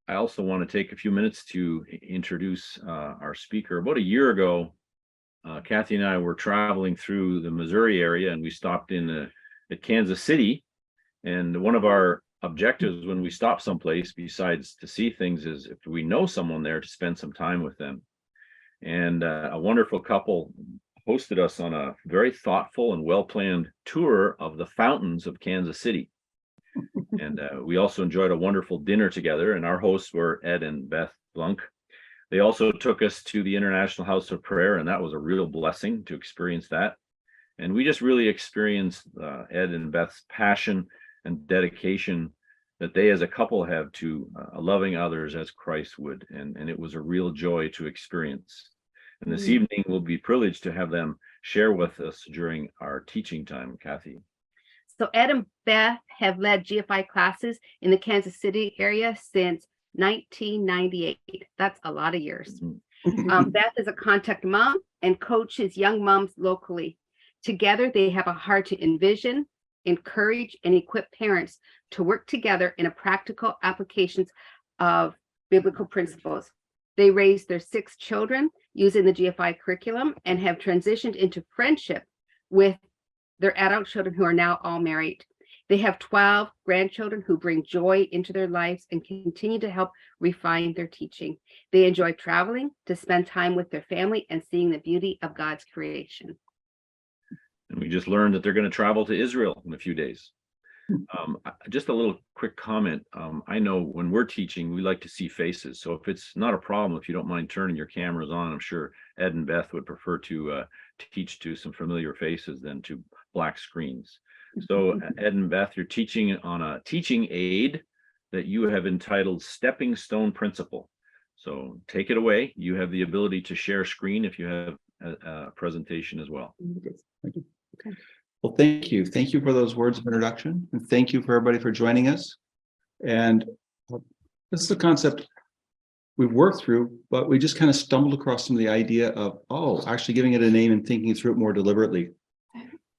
I also want to take a few minutes to introduce our speaker. About a year ago, Kathy and I were traveling through the Missouri area, and we stopped in at Kansas City. And one of our objectives when we stop someplace, besides to see things, is if we know someone there, to spend some time with them. And a wonderful couple hosted us on a very thoughtful and well-planned tour of the fountains of Kansas City. And we also enjoyed a wonderful dinner together, and our hosts were Ed and Beth Blunk. They also took us to the International House of Prayer, and that was a real blessing to experience that. And we just really experienced Ed and Beth's passion and dedication that they as a couple have to loving others as Christ would. And it was a real joy to experience. And this evening, we'll be privileged to have them share with us during our teaching time, Kathy. So Ed and Beth have led GFI classes in the Kansas City area since 1998. That's a lot of years. Beth is a contact mom and coaches young moms locally. Together, they have a heart to envision, encourage, and equip parents to work together in a practical applications of biblical principles. They raised their 6 children using the GFI curriculum and have transitioned into friendship with their adult children who are now all married. They have 12 grandchildren who bring joy into their lives and continue to help refine their teaching. They enjoy traveling to spend time with their family and seeing the beauty of God's creation. And we just learned that they're going to travel to Israel in a few days. Just a little quick comment. I know when we're teaching, we like to see faces. So if it's not a problem, if you don't mind turning your cameras on, I'm sure Ed and Beth would prefer to teach to some familiar faces than to black screens. So Ed and Beth, you're teaching on a teaching aid that you have entitled Stepping Stone Principle. So take it away. You have the ability to share screen if you have a presentation as well. Thank you. Okay. Well, thank you. Thank you for those words of introduction. And thank you for everybody for joining us. And this is a concept we've worked through, but we just kind of stumbled across some of the idea of, actually giving it a name and thinking through it more deliberately.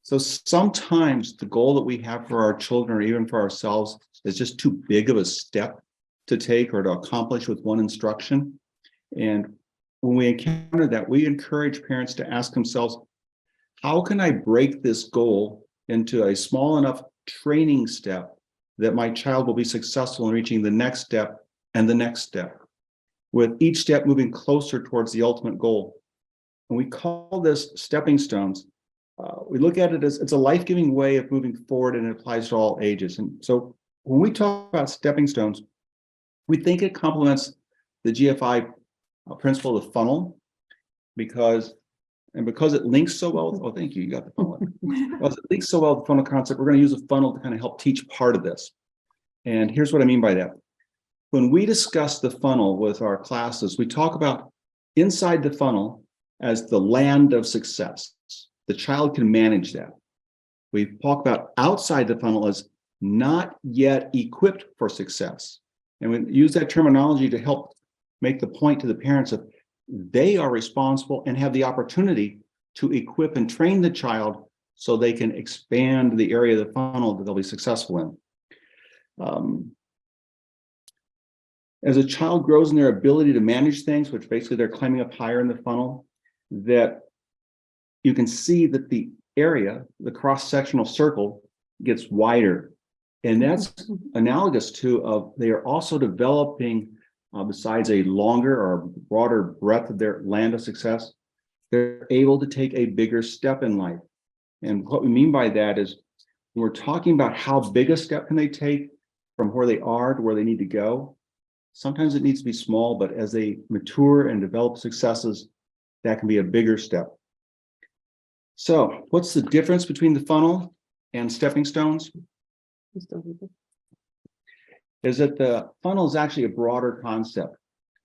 So sometimes the goal that we have for our children or even for ourselves is just too big of a step to take or to accomplish with one instruction. And when we encounter that, we encourage parents to ask themselves, how can I break this goal into a small enough training step that my child will be successful in reaching the next step and the next step, with each step moving closer towards the ultimate goal? And we call this stepping stones. We look at it as it's a life-giving way of moving forward, and it applies to all ages. And so when we talk about stepping stones, we think it complements the GFI principle of the funnel, because it links so well. Thank you. You got the funnel. Because it links so well with the funnel concept, we're going to use a funnel to kind of help teach part of this. And here's what I mean by that. When we discuss the funnel with our classes, we talk about inside the funnel as the land of success. The child can manage that. We talk about outside the funnel as not yet equipped for success. And we use that terminology to help make the point to the parents of they are responsible and have the opportunity to equip and train the child so they can expand the area of the funnel that they'll be successful in. As a child grows in their ability to manage things, which basically they're climbing up higher in the funnel, that you can see that the area, the cross-sectional circle, gets wider. And that's analogous to they are also developing, besides a longer or broader breadth of their land of success, they're able to take a bigger step in life. And what we mean by that is when we're talking about how big a step can they take from where they are to where they need to go, sometimes it needs to be small, but as they mature and develop successes, that can be a bigger step. So what's the difference between the funnel and stepping stones? Is that the funnel is actually a broader concept.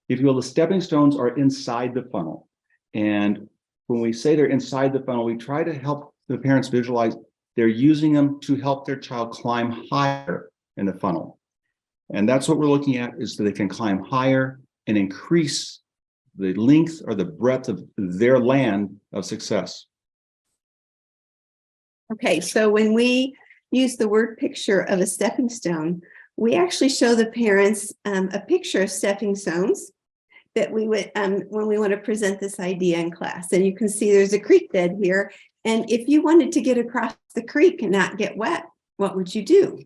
If you will, the stepping stones are inside the funnel. And when we say they're inside the funnel, we try to help the parents visualize they're using them to help their child climb higher in the funnel. And that's what we're looking at, is that they can climb higher and increase the length or the breadth of their land of success. Okay, so when we use the word picture of a stepping stone, we actually show the parents a picture of stepping stones that we would, when we want to present this idea in class. And you can see there's a creek bed here. And if you wanted to get across the creek and not get wet, what would you do?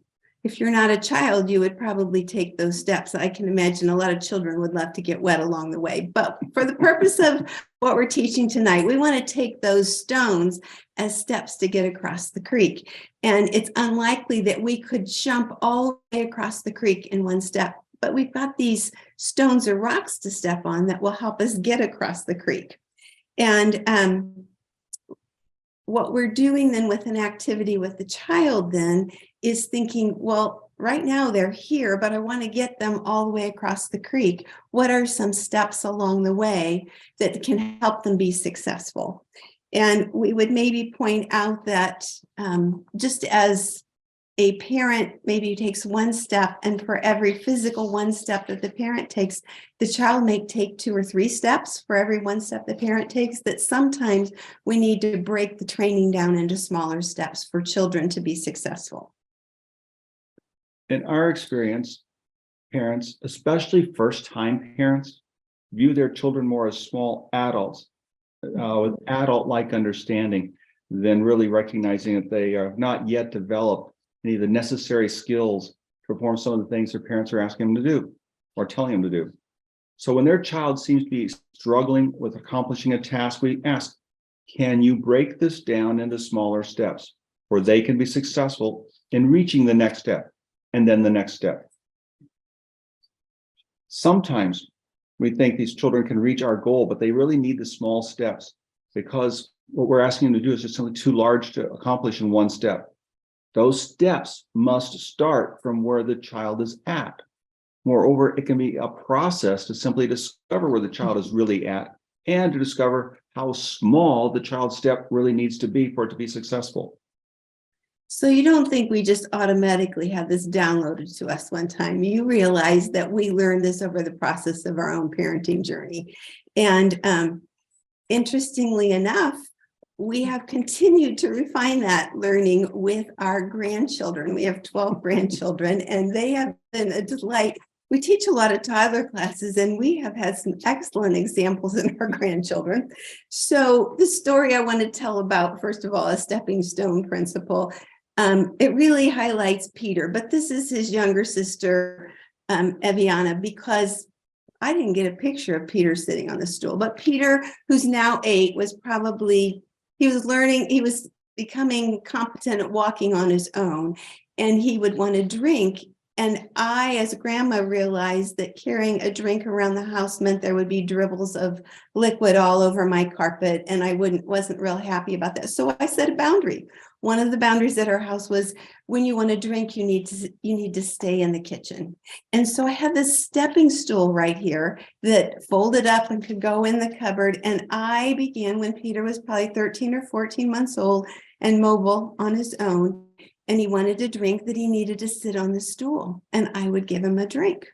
If you're not a child, you would probably take those steps. I can imagine a lot of children would love to get wet along the way. But for the purpose of what we're teaching tonight, we want to take those stones as steps to get across the creek. And it's unlikely that we could jump all the way across the creek in one step. But we've got these stones or rocks to step on that will help us get across the creek. And what we're doing then with an activity with the child then is thinking, well, right now they're here, but I want to get them all the way across the creek. What are some steps along the way that can help them be successful? And we would maybe point out that just as a parent maybe takes one step, and for every physical one step that the parent takes, the child may take 2 or 3 steps for every one step the parent takes, that sometimes we need to break the training down into smaller steps for children to be successful. In our experience, parents, especially first-time parents, view their children more as small adults with adult-like understanding than really recognizing that they are not yet developed any of the necessary skills to perform some of the things their parents are asking them to do or telling them to do. So when their child seems to be struggling with accomplishing a task, we ask, can you break this down into smaller steps where they can be successful in reaching the next step and then the next step? Sometimes we think these children can reach our goal, but they really need the small steps because what we're asking them to do is just simply too large to accomplish in one step. Those steps must start from where the child is at. Moreover, it can be a process to simply discover where the child is really at and to discover how small the child's step really needs to be for it to be successful. So you don't think we just automatically have this downloaded to us one time. You realize that we learned this over the process of our own parenting journey. And interestingly enough, we have continued to refine that learning with our grandchildren. We have 12 grandchildren, and they have been a delight. We teach a lot of toddler classes, and we have had some excellent examples in our grandchildren. So the story I want to tell about, first of all, a stepping stone principle. It really highlights Peter, but this is his younger sister, Eviana, because I didn't get a picture of Peter sitting on the stool, but Peter, who's now 8, was probably, he was becoming competent at walking on his own, and he would want to drink. And I, as a grandma, realized that carrying a drink around the house meant there would be dribbles of liquid all over my carpet, and I wasn't real happy about that. So I set a boundary. One of the boundaries at our house was when you want to drink, you need to stay in the kitchen. And so I had this stepping stool right here that folded up and could go in the cupboard. And I began when Peter was probably 13 or 14 months old and mobile on his own. And he wanted to drink, that he needed to sit on the stool, and I would give him a drink.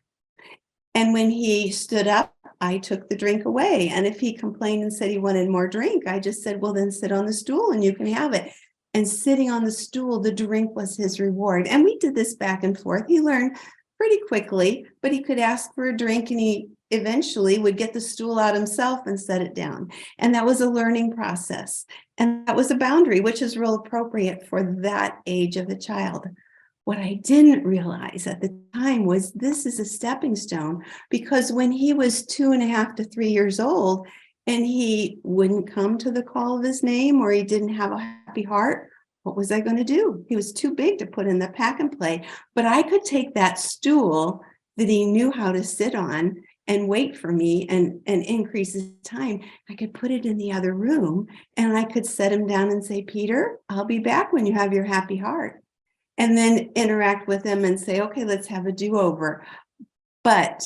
And when he stood up, I took the drink away. And if he complained and said he wanted more drink, I just said, well, then sit on the stool and you can have it. And sitting on the stool, the drink was his reward. And we did this back and forth. He learned pretty quickly, but he could ask for a drink, and he eventually would get the stool out himself and set it down. And that was a learning process. And that was a boundary, which is real appropriate for that age of a child. What I didn't realize at the time was this is a stepping stone, because when he was 2.5 to 3 years old and he wouldn't come to the call of his name, or he didn't have a happy heart, what was I going to do? He was too big to put in the pack and play, but I could take that stool that he knew how to sit on and wait for me and increase his time. I could put it in the other room, and I could set him down and say, Peter, I'll be back when you have your happy heart. And then interact with him and say, okay, let's have a do-over. But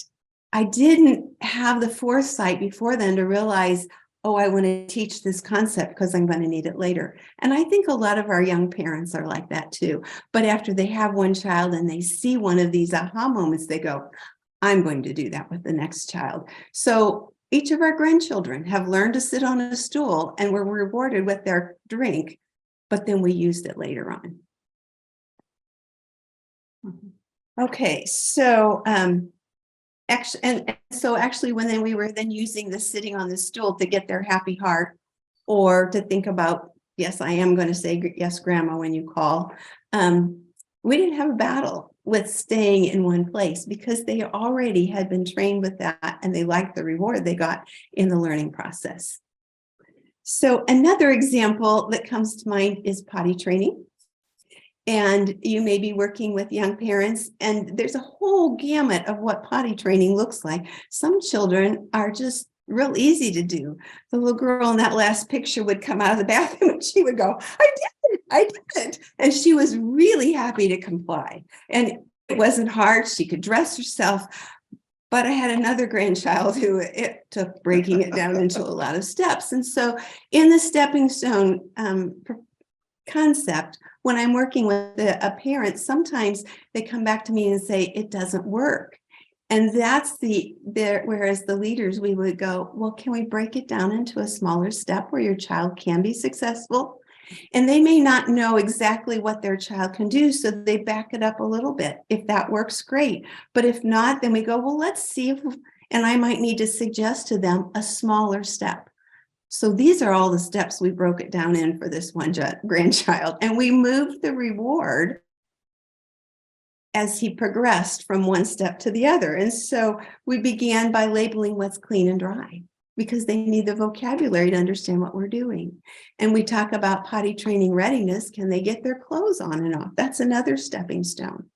I didn't have the foresight before then to realize, oh, I want to teach this concept because I'm going to need it later. And I think a lot of our young parents are like that too. But after they have one child and they see one of these aha moments, they go, I'm going to do that with the next child. So each of our grandchildren have learned to sit on a stool and were rewarded with their drink, but then we used it later on. Okay, so actually when then we were then using the sitting on the stool to get their happy heart, or to think about, yes, I am going to say yes, grandma, when you call. We didn't have a battle with staying in one place because they already had been trained with that and they liked the reward they got in the learning process. So another example that comes to mind is potty training. And you may be working with young parents, and there's a whole gamut of what potty training looks like. Some children are just real easy to do. The little girl in that last picture would come out of the bathroom and she would go, I did it. And she was really happy to comply. And it wasn't hard. She could dress herself. But I had another grandchild who it took breaking it down into a lot of steps. And so in the stepping stone concept, when I'm working with a parent, sometimes they come back to me and say, it doesn't work. And that's whereas the leaders, we would go, well, can we break it down into a smaller step where your child can be successful? And they may not know exactly what their child can do, so they back it up a little bit. If that works, great. But if not, then we go, well, let's see if, and I might need to suggest to them a smaller step. So these are all the steps we broke it down in for this one grandchild. And we moved the reward as he progressed from one step to the other. And so we began by labeling what's clean and dry, because they need the vocabulary to understand what we're doing. And we talk about potty training readiness. Can they get their clothes on and off? That's another stepping stone.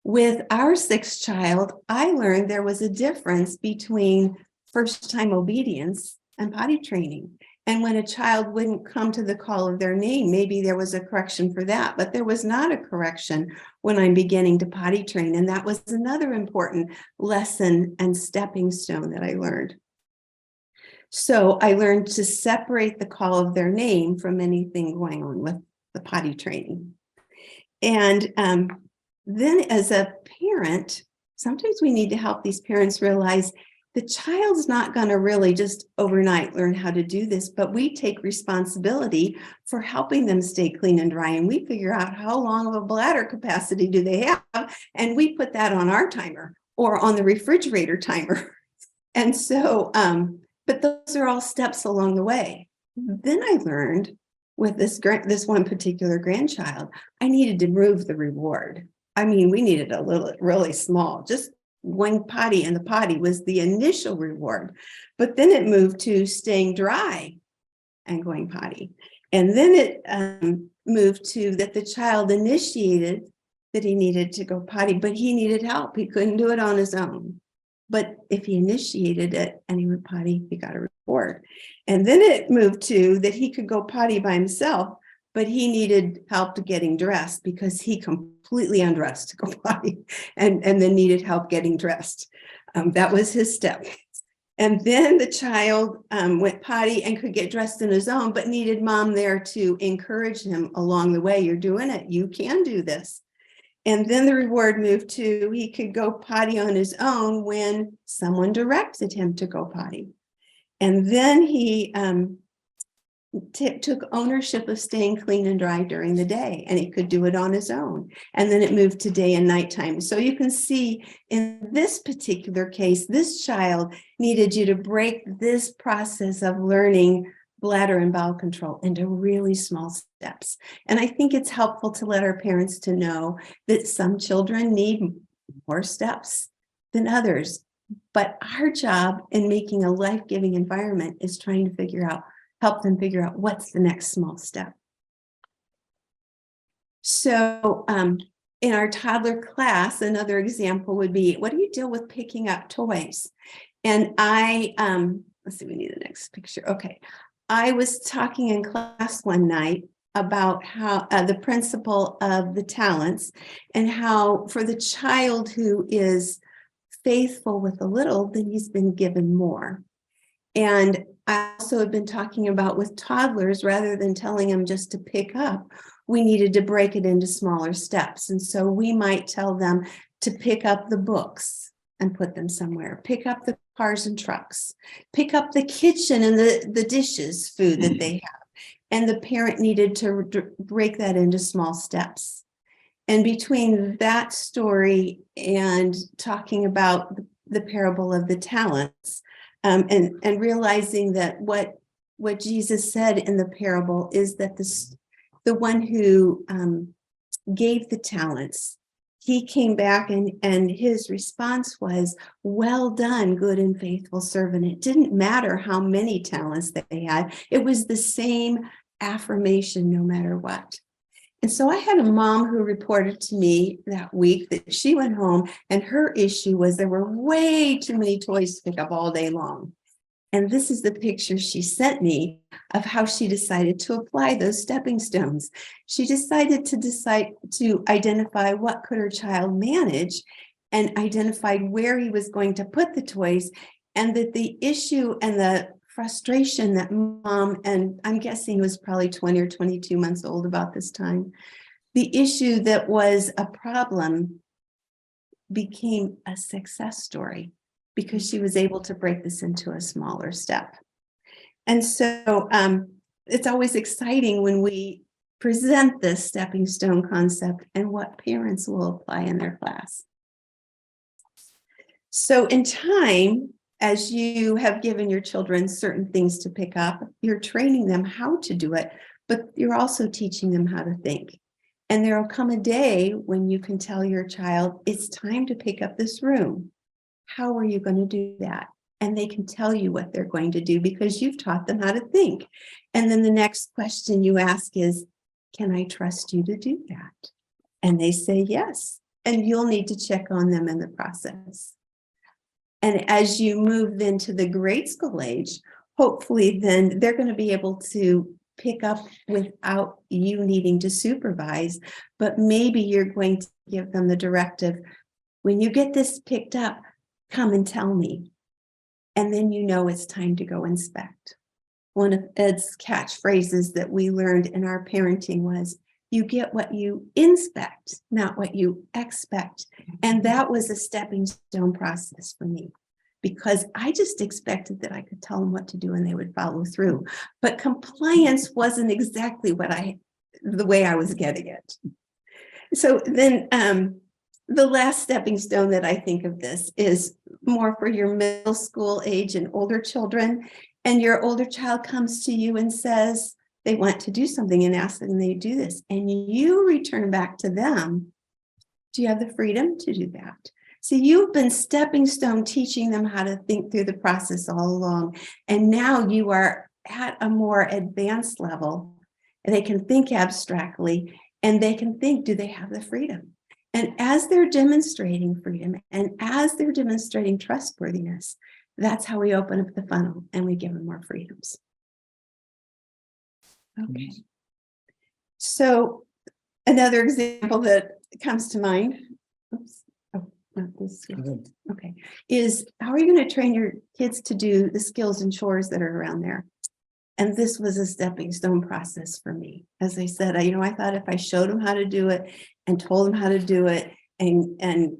With our sixth child, I learned there was a difference between first-time obedience and potty training. And when a child wouldn't come to the call of their name, maybe there was a correction for that, but there was not a correction when I'm beginning to potty train. And that was another important lesson and stepping stone that I learned. So I learned to separate the call of their name from anything going on with the potty training. And then as a parent, sometimes we need to help these parents realize the child's not going to really just overnight learn how to do this, but we take responsibility for helping them stay clean and dry. And we figure out how long of a bladder capacity do they have. And we put that on our timer or on the refrigerator timer. And so, but those are all steps along the way. Then I learned with this one particular grandchild, I needed to move the reward. I mean, we needed a little, really small, just one potty, and the potty was the initial reward. But then it moved to staying dry and going potty. And then it moved to that the child initiated that he needed to go potty, but he needed help. He couldn't do it on his own. But if he initiated it and he went potty, he got a reward. And then it moved to that he could go potty by himself, but he needed help getting dressed because he completely undressed to go potty and then needed help getting dressed. That was his step. And then the child went potty and could get dressed on his own, but needed mom there to encourage him along the way. You're doing it. You can do this. And then the reward moved to he could go potty on his own when someone directed him to go potty. And then he took ownership of staying clean and dry during the day, and he could do it on his own. And then it moved to day and nighttime. So you can see in this particular case, this child needed you to break this process of learning bladder and bowel control into really small steps. And I think it's helpful to let our parents to know that some children need more steps than others. But our job in making a life-giving environment is trying to help them figure out what's the next small step. So in our toddler class, another example would be, what do you do with picking up toys? And let's see, we need the next picture. Okay. I was talking in class one night about how the principle of the talents and how for the child who is faithful with a little, then he's been given more. And I also have been talking about with toddlers, rather than telling them just to pick up, we needed to break it into smaller steps. And so we might tell them to pick up the books and put them somewhere, pick up the cars and trucks, pick up the kitchen and the dishes, food that they have. And the parent needed to break that into small steps. And between that story and talking about the parable of the talents, and realizing that what Jesus said in the parable is that the one who gave the talents, he came back and his response was, well done, good and faithful servant. It didn't matter how many talents that they had. It was the same affirmation no matter what. And so I had a mom who reported to me that week that she went home and her issue was there were way too many toys to pick up all day long. And this is the picture she sent me of how she decided to apply those stepping stones. She decided to identify what could her child manage and identified where he was going to put the toys, and that the issue and the frustration that mom, and I'm guessing he was probably 20 or 22 months old about this time, the issue that was a problem became a success story because she was able to break this into a smaller step. And so it's always exciting when we present this stepping stone concept and what parents will apply in their class. So in time, as you have given your children certain things to pick up, you're training them how to do it, but you're also teaching them how to think. And there will come a day when you can tell your child, it's time to pick up this room. How are you going to do that? And they can tell you what they're going to do because you've taught them how to think. And then the next question you ask is, can I trust you to do that? And they say yes. And you'll need to check on them in the process. And as you move into the grade school age, hopefully then they're going to be able to pick up without you needing to supervise, but maybe you're going to give them the directive, when you get this picked up, come and tell me. And then you know it's time to go inspect. One of Ed's catchphrases that we learned in our parenting was, you get what you inspect, not what you expect. And that was a stepping stone process for me, because I just expected that I could tell them what to do and they would follow through. But compliance wasn't exactly the way I was getting it. So then the last stepping stone that I think of this is more for your middle school age and older children. And your older child comes to you and says they want to do something and asks them they do this. And you return back to them. Do you have the freedom to do that? So you've been stepping stone teaching them how to think through the process all along. And now you are at a more advanced level. And they can think abstractly and they can think, do they have the freedom? And as they're demonstrating freedom and as they're demonstrating trustworthiness, that's how we open up the funnel and we give them more freedoms. Okay. So another example that comes to mind, oops, oh, not this. Okay, is how are you going to train your kids to do the skills and chores that are around there? And this was a stepping stone process for me. As I said, I thought if I showed them how to do it and told them how to do it and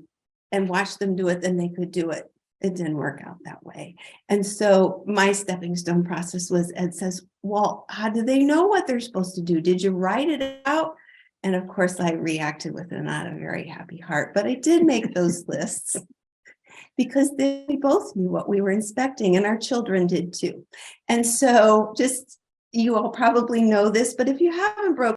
watched them do it, then they could do it. It didn't work out that way. And so my stepping stone process was, Ed says, well, how do they know what they're supposed to do? Did you write it out? And of course I reacted with not a very happy heart, but I did make those lists because they both knew what we were inspecting and our children did too. And so just, you all probably know this, but if you haven't broken